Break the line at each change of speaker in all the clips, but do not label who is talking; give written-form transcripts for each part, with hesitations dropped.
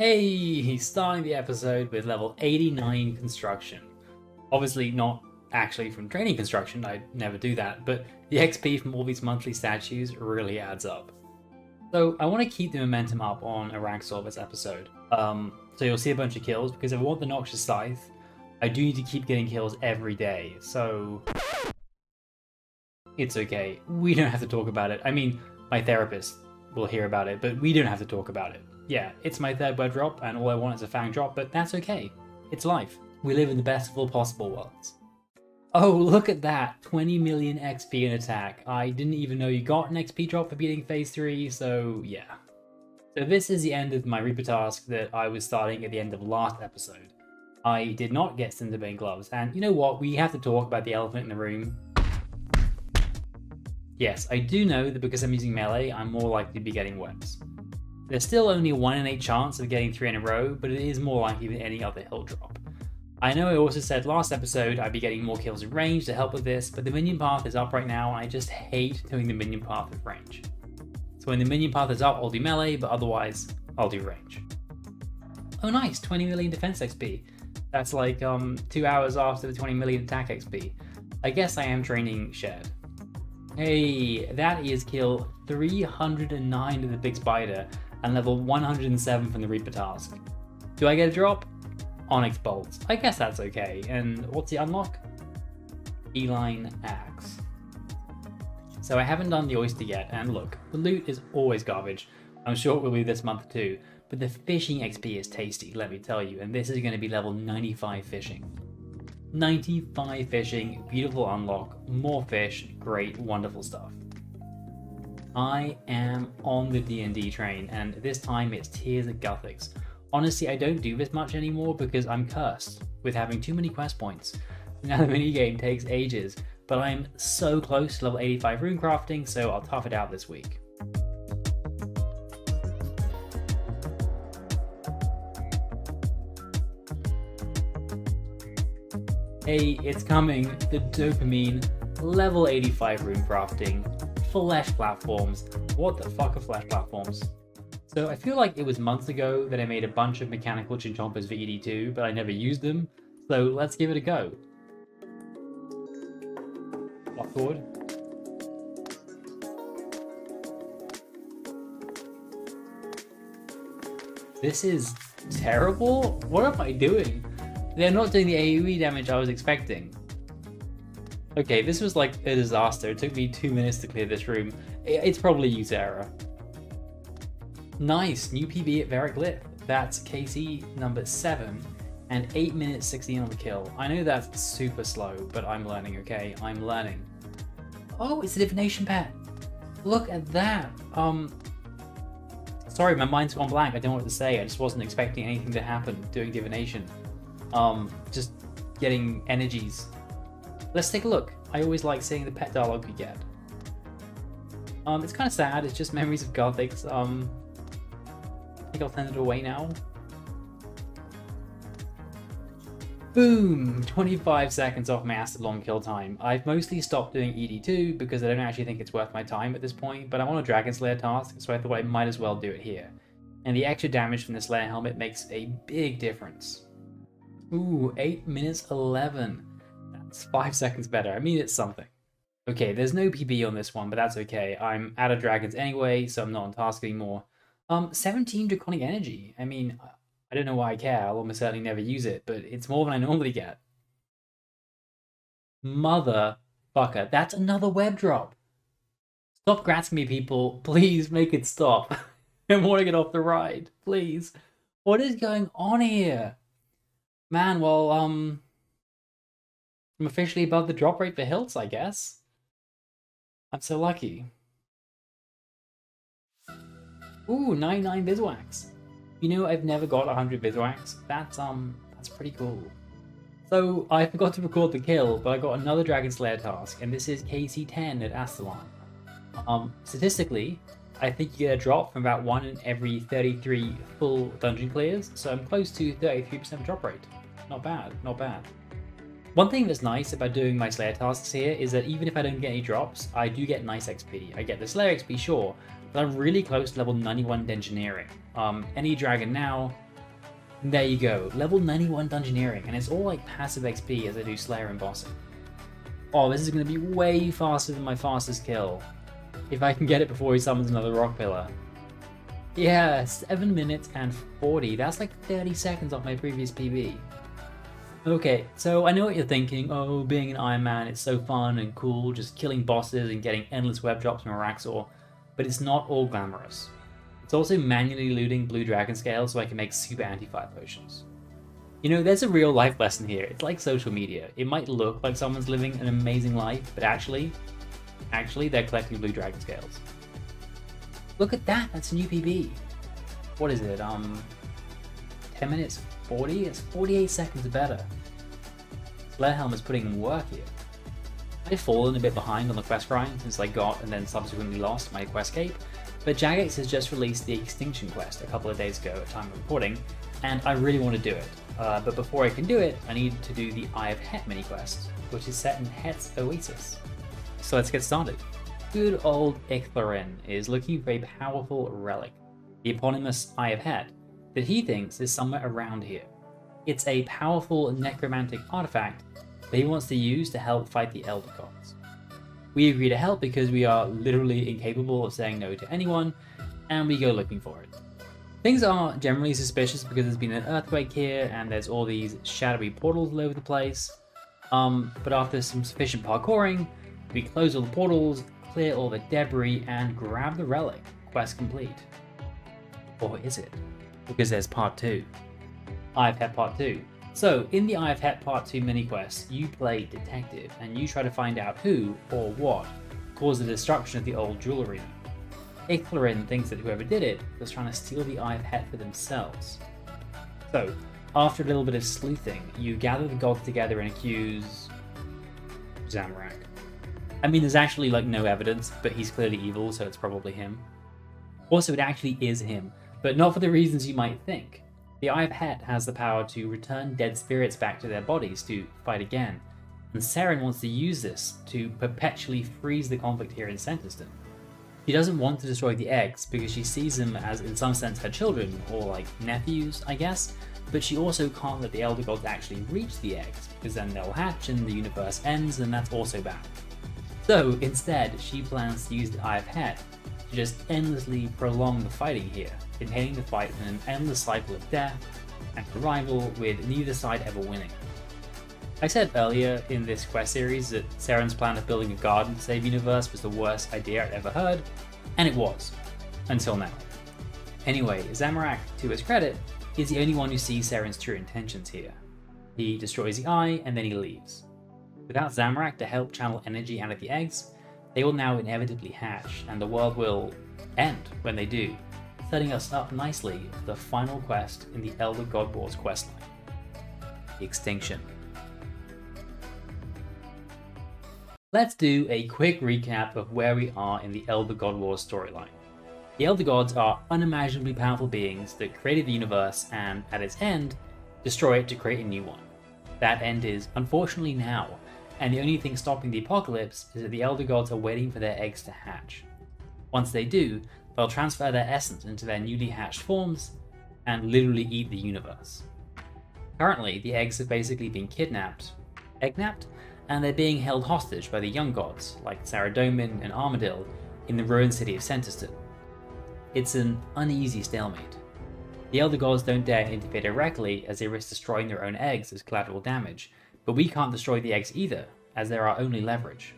Hey, starting the episode with level 89 construction. Obviously not actually from training construction, I never do that, but the XP from all these monthly statues really adds up. So I want to keep the momentum up on Araxor this episode. So you'll see a bunch of kills, because if I want the Noxious Scythe, I do need to keep getting kills every day, so it's okay. We don't have to talk about it. I mean, my therapist will hear about it, but we don't have to talk about it. Yeah, it's my third word drop, and all I want is a Fang drop, but that's okay. It's life. We live in the best of all possible worlds. Oh, look at that! 20 million XP in attack. I didn't even know you got an XP drop for beating Phase 3, so yeah. So this is the end of my Reaper task that I was starting at the end of last episode. I did not get Cinderbane gloves, and you know what? We have to talk about the elephant in the room. Yes, I do know that because I'm using melee, I'm more likely to be getting webs. There's still only a 1 in 8 chance of getting 3 in a row, but it is more likely than any other hill drop. I know I also said last episode I'd be getting more kills in range to help with this, but the minion path is up right now and I just hate doing the minion path with range. So when the minion path is up, I'll do melee, but otherwise, I'll do range. Oh nice, 20 million defense XP. That's like 2 hours after the 20 million attack XP. I guess I am training shared. Hey, that is kill 309 of the big spider and level 107 from the Reaper task. Do I get a drop? Onyx bolts. I guess that's okay. And what's the unlock? Eline axe. So I haven't done the oyster yet, and look, the loot is always garbage. I'm sure it will be this month too, but the fishing XP is tasty, let me tell you, and this is going to be level 95 fishing. 95 fishing, beautiful unlock, more fish, great, wonderful stuff. I am on the D&D train, and this time it's Tears of Guthix. Honestly, I don't do this much anymore because I'm cursed with having too many quest points. Now the minigame takes ages, but I'm so close to level 85 runecrafting, so I'll tough it out this week. Hey, it's coming, the dopamine, level 85 runecrafting, flesh platforms. What the fuck are flesh platforms? So I feel like it was months ago that I made a bunch of mechanical chinchompas for ED2, but I never used them, so let's give it a go. Walk forward. This is terrible? What am I doing? They're not doing the AoE damage I was expecting. Okay, this was like a disaster. It took me 2 minutes to clear this room. It's probably user error. Nice, new PB at Veriglyph. That's KC number 7 and 8 minutes 16 on the kill. I know that's super slow, but I'm learning, okay? I'm learning. Oh, it's a divination pet. Look at that. Sorry, my mind's gone blank. I don't know what to say. I just wasn't expecting anything to happen doing divination. Just getting energies. Let's take a look. I always like seeing the pet dialogue we get. It's kind of sad. It's just memories of Guthix. I think I'll send it away now. Boom! 25 seconds off my acid long kill time. I've mostly stopped doing ED2 because I don't actually think it's worth my time at this point, but I'm on a Dragon Slayer task, so I thought I might as well do it here. And the extra damage from the Slayer helmet makes a big difference. Ooh, 8 minutes 11. That's 5 seconds better. I mean, it's something. Okay, there's no PB on this one, but that's okay. I'm out of dragons anyway, so I'm not on task anymore. 17 draconic energy. I mean, I don't know why I care. I'll almost certainly never use it, but it's more than I normally get. Motherfucker, that's another web drop. Stop grasping me, people. Please make it stop. I want to get off the ride, please. What is going on here? Man, well, I'm officially above the drop rate for hilts, I guess. I'm so lucky. Ooh, 99 Viswax. You know, I've never got 100 Viswax. That's pretty cool. So, I forgot to record the kill, but I got another Dragon Slayer task, and this is KC10 at Astalon. Statistically, I think you get a drop from about 1 in every 33 full dungeon clears, so I'm close to 33% drop rate. Not bad, not bad. One thing that's nice about doing my Slayer tasks here is that even if I don't get any drops, I do get nice XP. I get the Slayer XP, sure, but I'm really close to level 91 Engineering. Any dragon now, There you go, level 91 Dungeoneering, and it's all like passive XP as I do Slayer and bossing. Oh, this is going to be way faster than my fastest kill. If I can get it before he summons another rock pillar. Yeah, 7 minutes and 40, that's like 30 seconds off my previous PB. Okay, so I know what you're thinking, oh, being an Iron Man, it's so fun and cool, just killing bosses and getting endless web drops from Araxor, but it's not all glamorous. It's also manually looting blue dragon scales so I can make super anti-fire potions. You know, there's a real life lesson here. It's like social media. It might look like someone's living an amazing life, but actually they're collecting blue dragon scales. Look at that, that's a new PB. What is it, 10 minutes 40? It's 48 seconds better. Blairhelm is putting in work here. I've fallen a bit behind on the quest grind since I got and then subsequently lost my quest cape, but Jagex has just released the Extinction quest a couple of days ago at time of recording, and I really want to do it. But before I can do it, I need to do the Eye of Het mini quest, which is set in Het's Oasis. So let's get started. Good old Icthlorin is looking for a powerful relic, the eponymous Eye of Het, that he thinks is somewhere around here. It's a powerful necromantic artifact that he wants to use to help fight the Elder Gods. We agree to help because we are literally incapable of saying no to anyone, and we go looking for it. Things are generally suspicious because there's been an earthquake here and there's all these shadowy portals all over the place. But after some sufficient parkouring, we close all the portals, clear all the debris, and grab the relic. Quest complete. Or is it? Because there's part 2. Eye of Het part 2. So, in the Eye of Het part 2 mini-quest, you play detective, and you try to find out who, or what, caused the destruction of the old jewel arena. Icthlorin thinks that whoever did it was trying to steal the Eye of Het for themselves. So, after a little bit of sleuthing, you gather the gods together and accuse Zamorak. I mean, there's actually like no evidence, but he's clearly evil, so it's probably him. Also, it actually is him, but not for the reasons you might think. The Eye of Het has the power to return dead spirits back to their bodies to fight again, and Seren wants to use this to perpetually freeze the conflict here in Centiston. She doesn't want to destroy the eggs because she sees them as in some sense her children, or like nephews, I guess, but she also can't let the Elder Gods actually reach the eggs, because then they'll hatch and the universe ends, and that's also bad. So instead, she plans to use the Eye of Het to just endlessly prolong the fighting here, containing the fight in an endless cycle of death and survival with neither side ever winning. I said earlier in this quest series that Seren's plan of building a garden to save the universe was the worst idea I'd ever heard, and it was. Until now. Anyway, Zamorak, to his credit, is the only one who sees Seren's true intentions here. He destroys the eye and then he leaves. Without Zamorak to help channel energy out of the eggs, they will now inevitably hatch, and the world will end when they do, setting us up nicely for the final quest in the Elder God Wars questline. The Extinction. Let's do a quick recap of where we are in the Elder God Wars storyline. The Elder Gods are unimaginably powerful beings that created the universe and, at its end, destroy it to create a new one. That end is, unfortunately, now, and the only thing stopping the apocalypse is that the Elder Gods are waiting for their eggs to hatch. Once they do, they'll transfer their essence into their newly hatched forms and literally eat the universe. Currently, the eggs have basically been kidnapped, egg-napped, and they're being held hostage by the young gods, like Saradomin and Armadil, in the ruined city of Centiston. It's an uneasy stalemate. The Elder Gods don't dare interfere directly as they risk destroying their own eggs as collateral damage, but we can't destroy the eggs either, as they're our only leverage.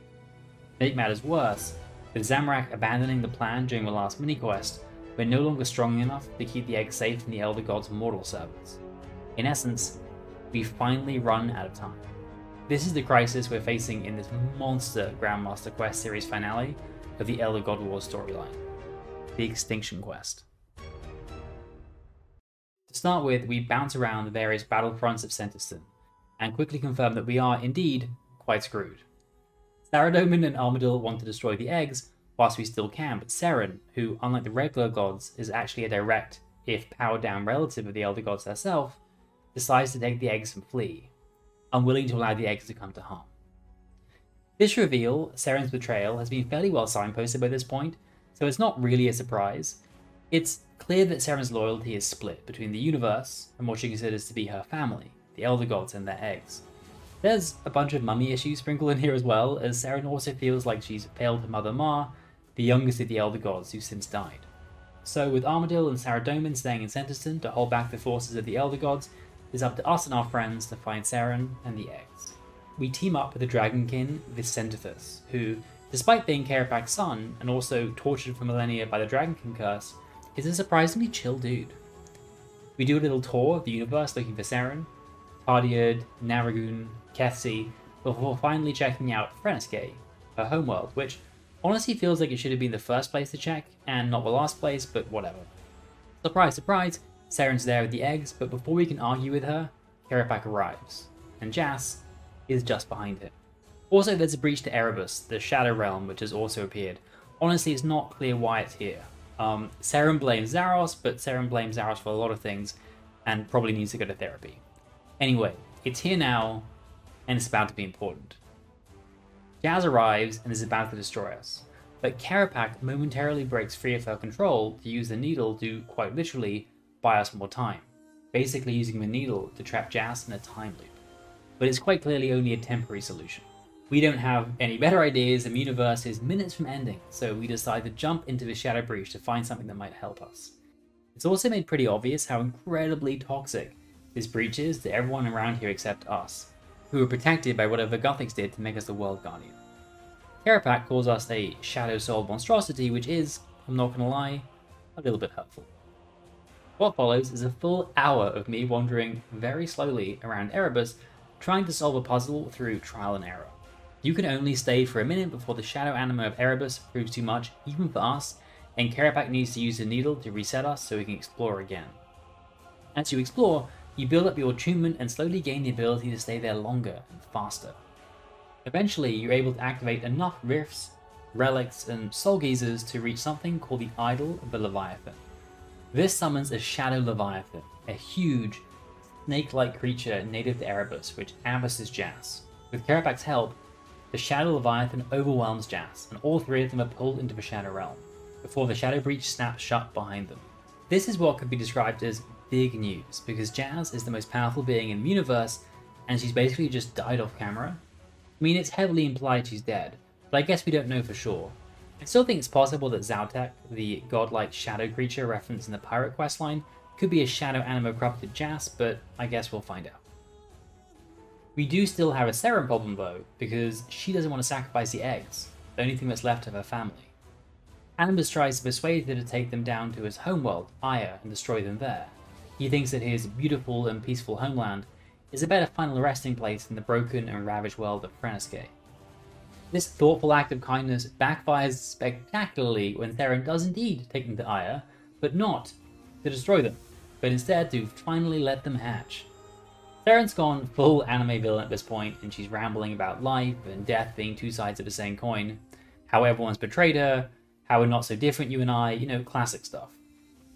To make matters worse, with Zamorak abandoning the plan during the last mini-quest, we're no longer strong enough to keep the eggs safe from the Elder Gods' mortal servants. In essence, we've finally run out of time. This is the crisis we're facing in this monster Grandmaster Quest series finale of the Elder God Wars storyline, the Extinction quest. To start with, we bounce around the various battlefronts of Centiston, and quickly confirm that we are, indeed, quite screwed. Saradomin and Armadil want to destroy the eggs, whilst we still can, but Seren, who, unlike the regular gods, is actually a direct, if powered down relative of the Elder Gods herself, decides to take the eggs and flee, unwilling to allow the eggs to come to harm. This reveal, Seren's betrayal, has been fairly well signposted by this point, so it's not really a surprise. It's clear that Seren's loyalty is split between the universe and what she considers to be her family, the Elder Gods and their eggs. There's a bunch of mummy issues sprinkled in here as well, as Seren also feels like she's failed her mother Ma, the youngest of the Elder Gods who since died. So with Armadil and Saradomin staying in Centiston to hold back the forces of the Elder Gods, it's up to us and our friends to find Seren and the eggs. We team up with the Dragonkin Vicentithus, who, despite being Karapak's son and also tortured for millennia by the Dragonkin curse, is a surprisingly chill dude. We do a little tour of the universe looking for Seren, Tardiard, Naragun, Kethsi, before finally checking out Freneske, her homeworld, which honestly feels like it should have been the first place to check, and not the last place, but whatever. Surprise, surprise, Seren's there with the eggs, but before we can argue with her, Karapak arrives, and Jas is just behind him. Also, there's a breach to Erebus, the Shadow Realm, which has also appeared. Honestly, it's not clear why it's here. Seren blames Zaros, but Seren blames Zaros for a lot of things, and probably needs to go to therapy. Anyway, it's here now, and it's about to be important. Jas arrives and is about to destroy us, but Karapak momentarily breaks free of her control to use the needle to, quite literally, buy us more time, basically using the needle to trap Jas in a time loop. But it's quite clearly only a temporary solution. We don't have any better ideas, and the universe is minutes from ending, so we decide to jump into the Shadow Breach to find something that might help us. It's also made pretty obvious how incredibly toxic this breach is to everyone around here except us, who are protected by whatever Gothics did to make us the World Guardian. Karapak calls us a Shadow Soul monstrosity, which is, I'm not gonna lie, a little bit hurtful. What follows is a full hour of me wandering very slowly around Erebus, trying to solve a puzzle through trial and error. You can only stay for a minute before the shadow anima of Erebus proves too much, even for us, and Karapak needs to use the needle to reset us so we can explore again. As you explore, you build up your attunement and slowly gain the ability to stay there longer and faster. Eventually, you're able to activate enough rifts, relics, and soul geezers to reach something called the Idol of the Leviathan. This summons a Shadow Leviathan, a huge, snake-like creature native to Erebus, which ambushes Jas. With Karapak's help, the Shadow Leviathan overwhelms Jas, and all three of them are pulled into the Shadow Realm, before the Shadow Breach snaps shut behind them. This is what could be described as big news, because Jas is the most powerful being in the universe, and she's basically just died off camera. I mean, it's heavily implied she's dead, but I guess we don't know for sure. I still think it's possible that Zautek, the godlike shadow creature referenced in the pirate questline, could be a shadow anima corrupted Jas, but I guess we'll find out. We do still have a Seren problem though, because she doesn't want to sacrifice the eggs, the only thing that's left of her family. Animus tries to persuade her to take them down to his homeworld, Aya, and destroy them there. He thinks that his beautiful and peaceful homeland is a better final resting place than the broken and ravaged world of Freneske. This thoughtful act of kindness backfires spectacularly when Seren does indeed take them to Aya, but not to destroy them, but instead to finally let them hatch. Seren's gone full anime villain at this point, and she's rambling about life and death being two sides of the same coin, how everyone's betrayed her, how we're not so different you and I, you know, classic stuff.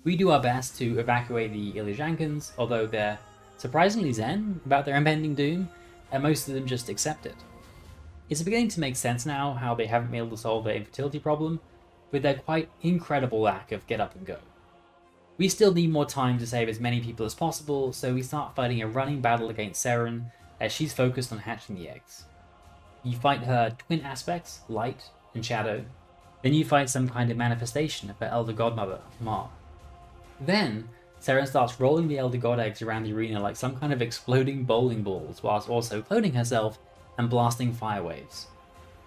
We do our best to evacuate the Ilijankans, although they're surprisingly zen about their impending doom, and most of them just accept it. It's beginning to make sense now how they haven't been able to solve their infertility problem, with their quite incredible lack of get up and go. We still need more time to save as many people as possible, so we start fighting a running battle against Seren as she's focused on hatching the eggs. You fight her twin aspects, light and shadow, then you fight some kind of manifestation of her elder godmother, Ma. Then, Seren starts rolling the elder god eggs around the arena like some kind of exploding bowling balls, whilst also cloning herself and blasting fire waves.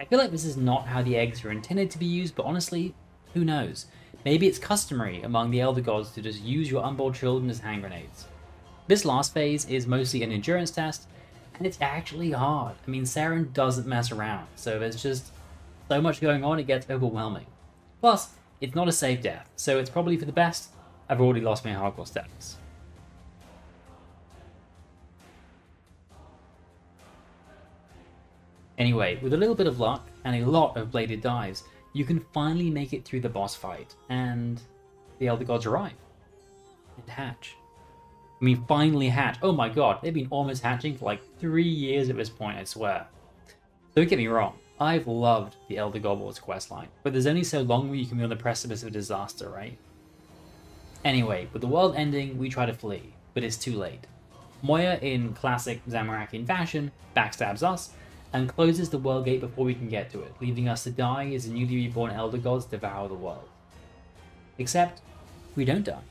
I feel like this is not how the eggs are intended to be used, but honestly, who knows? Maybe it's customary among the Elder Gods to just use your unborn children as hand grenades. This last phase is mostly an endurance test, and it's actually hard. I mean, Seren doesn't mess around, so there's just so much going on it gets overwhelming. Plus, it's not a safe death, so it's probably for the best I've already lost my hardcore status. Anyway, with a little bit of luck and a lot of bladed dives, you can finally make it through the boss fight, and the Elder Gods arrive. And hatch. I mean, finally hatch. Oh my god, they've been almost hatching for like 3 years at this point, I swear. Don't get me wrong, I've loved the Elder God Wars questline, but there's only so long where you can be on the precipice of disaster, right? Anyway, with the world ending, we try to flee, but it's too late. Moya, in classic Zamorakian fashion, backstabs us, and closes the world gate before we can get to it, leaving us to die as the newly reborn Elder Gods devour the world. Except, we don't die.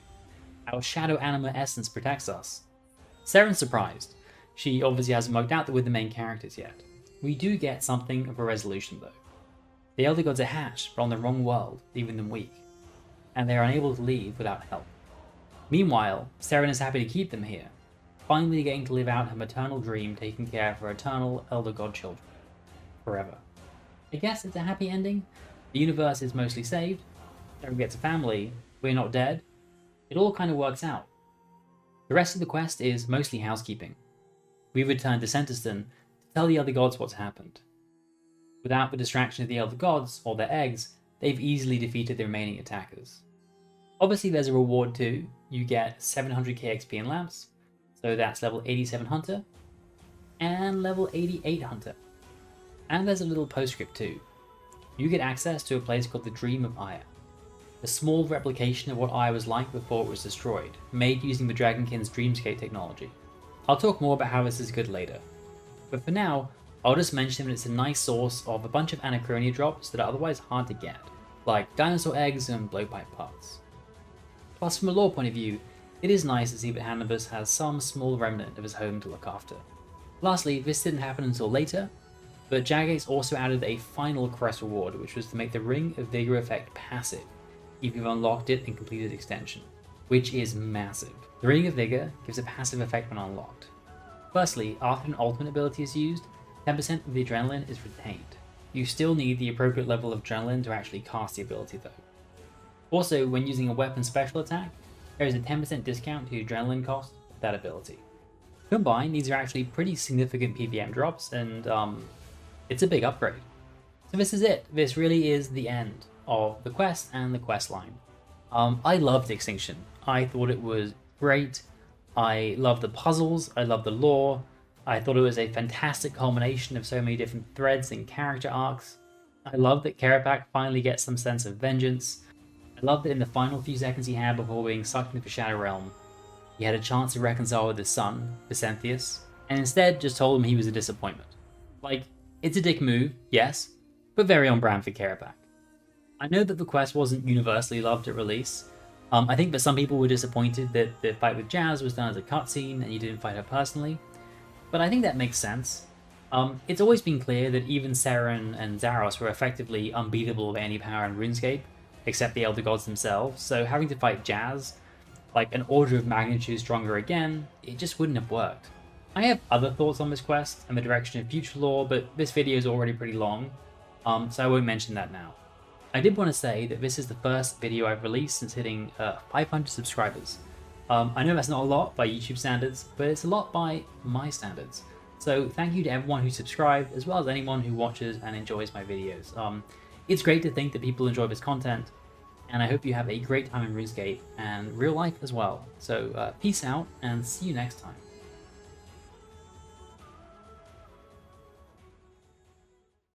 Our Shadow Anima essence protects us. Seren's surprised. She obviously hasn't worked out that we're the main characters yet. We do get something of a resolution though. The Elder Gods are hatched, but on the wrong world, leaving them weak, and they are unable to leave without help. Meanwhile, Seren is happy to keep them here, finally getting to live out her maternal dream taking care of her eternal Elder God children. Forever. I guess it's a happy ending. The universe is mostly saved, Seren gets a family, we're not dead. It all kind of works out. The rest of the quest is mostly housekeeping. We return to Centiston to tell the Elder Gods what's happened. Without the distraction of the Elder Gods, or their eggs, they've easily defeated the remaining attackers. Obviously there's a reward too. You get 700k XP in lamps, so that's level 87 Hunter, and level 88 Hunter. And there's a little postscript too. You get access to a place called the Dream of Aya, a small replication of what Aya was like before it was destroyed, made using the Dragonking's Dreamscape technology. I'll talk more about how this is good later, but for now, I'll just mention that it's a nice source of a bunch of Anachronia drops that are otherwise hard to get, like dinosaur eggs and blowpipe parts. Plus, from a lore point of view, it is nice to see that Hannibus has some small remnant of his home to look after. Lastly, this didn't happen until later, but Jagex also added a final quest reward, which was to make the Ring of Vigor effect passive, if you've unlocked it and completed Extension, which is massive. The Ring of Vigor gives a passive effect when unlocked. Firstly, after an ultimate ability is used, 10% of the adrenaline is retained. You still need the appropriate level of adrenaline to actually cast the ability though. Also, when using a weapon special attack, there is a 10% discount to the adrenaline cost of that ability. Combined, these are actually pretty significant PVM drops, and it's a big upgrade. So this is it. This really is the end of the quest and the quest line. I loved Extinction. I thought it was great. I loved the puzzles. I loved the lore. I thought it was a fantastic culmination of so many different threads and character arcs. I love that Kerapak finally gets some sense of vengeance. I love that in the final few seconds he had before being sucked into the Shadow Realm, he had a chance to reconcile with his son, Vicenthius, and instead just told him he was a disappointment. Like, it's a dick move, yes, but very on brand for Kerapak. I know that the quest wasn't universally loved at release. I think that some people were disappointed that the fight with Jazz was done as a cutscene and you didn't fight her personally, but I think that makes sense. It's always been clear that even Seren and Zaros were effectively unbeatable with any power in RuneScape, except the Elder Gods themselves, so having to fight Jazz, like an order of magnitude stronger again, it just wouldn't have worked. I have other thoughts on this quest and the direction of future lore, but this video is already pretty long, so I won't mention that now. I did want to say that this is the first video I've released since hitting 500 subscribers. I know that's not a lot by YouTube standards, but it's a lot by my standards. So thank you to everyone who subscribed, as well as anyone who watches and enjoys my videos. It's great to think that people enjoy this content, and I hope you have a great time in RuneScape and real life as well. So peace out, and see you next time.